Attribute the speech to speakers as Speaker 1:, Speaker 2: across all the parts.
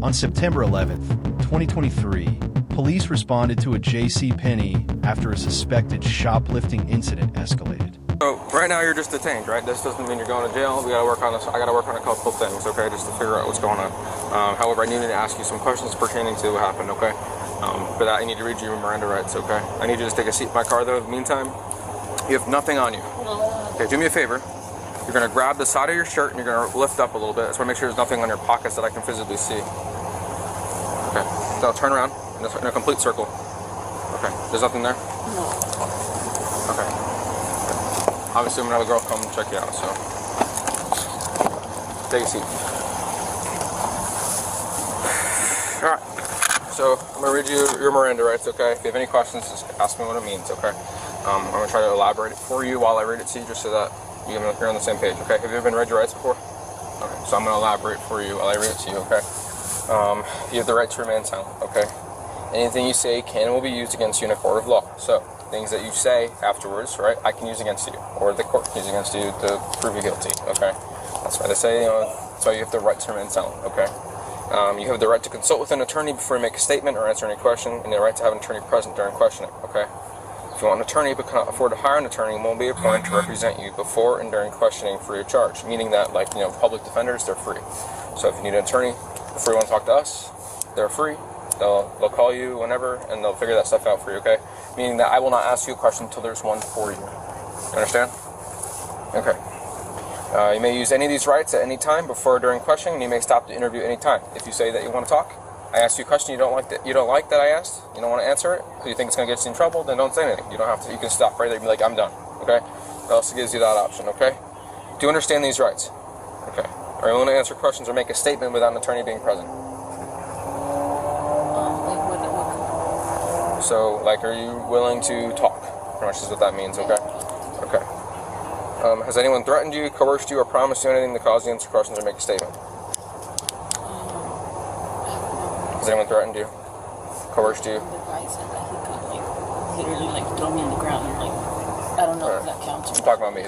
Speaker 1: On September 11th, 2023, police responded to a JC Penney after a suspected shoplifting incident escalated.
Speaker 2: So right now you're just detained, right? This doesn't mean you're going to jail. We gotta work on this. I gotta work on a couple things, okay, just to figure out what's going on. However, I needed to ask you some questions pertaining to what happened, okay? For that, I need to read you your Miranda rights, okay? I need you to just take a seat in my car, though. In the meantime, you have nothing on you. Okay, do me a favor. You're gonna grab the side of your shirt and you're gonna lift up a little bit. I just wanna make sure there's nothing on your pockets that I can physically see. Okay, so turn around in a complete circle. Okay, there's nothing there?
Speaker 3: No.
Speaker 2: Okay. Obviously, I'm gonna have a girl come check you out, so. Take a seat. Alright, so I'm gonna read you your Miranda rights, okay? If you have any questions, just ask me what it means, okay? I'm gonna try to elaborate it for you while I read it to you, just so that you're on the same page, okay? Have you ever been read your rights before? Okay, so I'm gonna elaborate for you while I read it to you, okay? You have the right to remain silent, okay? Anything you say can and will be used against you in a court of law. So, things that you say afterwards, right, I can use against you, or the court can use against you to prove you guilty, okay? That's why they say, that's why you have the right to remain silent, okay? You have the right to consult with an attorney before you make a statement or answer any question, and the right to have an attorney present during questioning, okay? If you want an attorney but cannot afford to hire an attorney, one will be appointed to represent you before and during questioning free of charge, meaning that, like, public defenders, they're free. So if you need an attorney before you want to talk to us, they're free. They'll call you whenever, and they'll figure that stuff out for you, okay? Meaning that I will not ask you a question until there's one for you. You understand? Okay. You may use any of these rights at any time before or during questioning, and you may stop the interview at any time. If you say that you want to talk, I ask you a question you don't like that I asked, you don't want to answer it, or you think it's going to get you in trouble, then don't say anything. You don't have to. You can stop right there and be like, I'm done, okay? That also gives you that option, okay? Do you understand these rights? Okay. Are you willing to answer questions or make a statement without an attorney being present? So, like, are you willing to talk? Pretty much is what that means, okay? Okay. Has anyone threatened you, coerced you, or promised you anything to cause you to answer questions or make a statement? Has anyone threatened you, coerced you?
Speaker 3: The guy said that he could, literally, throw me on the ground and, I don't know if that counts.
Speaker 2: I'm talking about me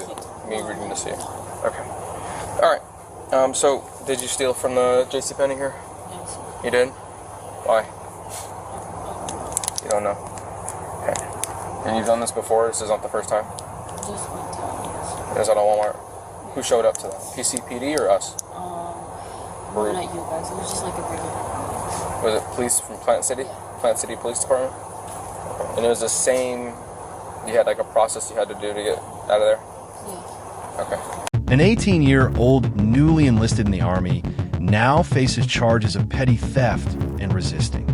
Speaker 2: reading this to you. Okay. Alright. So, did you steal from the JC Penney here?
Speaker 3: Yes.
Speaker 2: You did? Why? You don't know? Okay. And you've done this before? This is not the first time?
Speaker 3: Just one time, yes.
Speaker 2: It was at a Walmart. Who showed up to that? PCPD or us?
Speaker 3: Well, not you guys. It was just like a regular.
Speaker 2: Was it police from Plant City?
Speaker 3: Yeah.
Speaker 2: Plant City Police Department? Okay. And it was the same, you had like a process you had to do to get out of there?
Speaker 3: Yeah.
Speaker 2: Okay.
Speaker 1: An 18-year-old newly enlisted in the Army now faces charges of petty theft and resisting.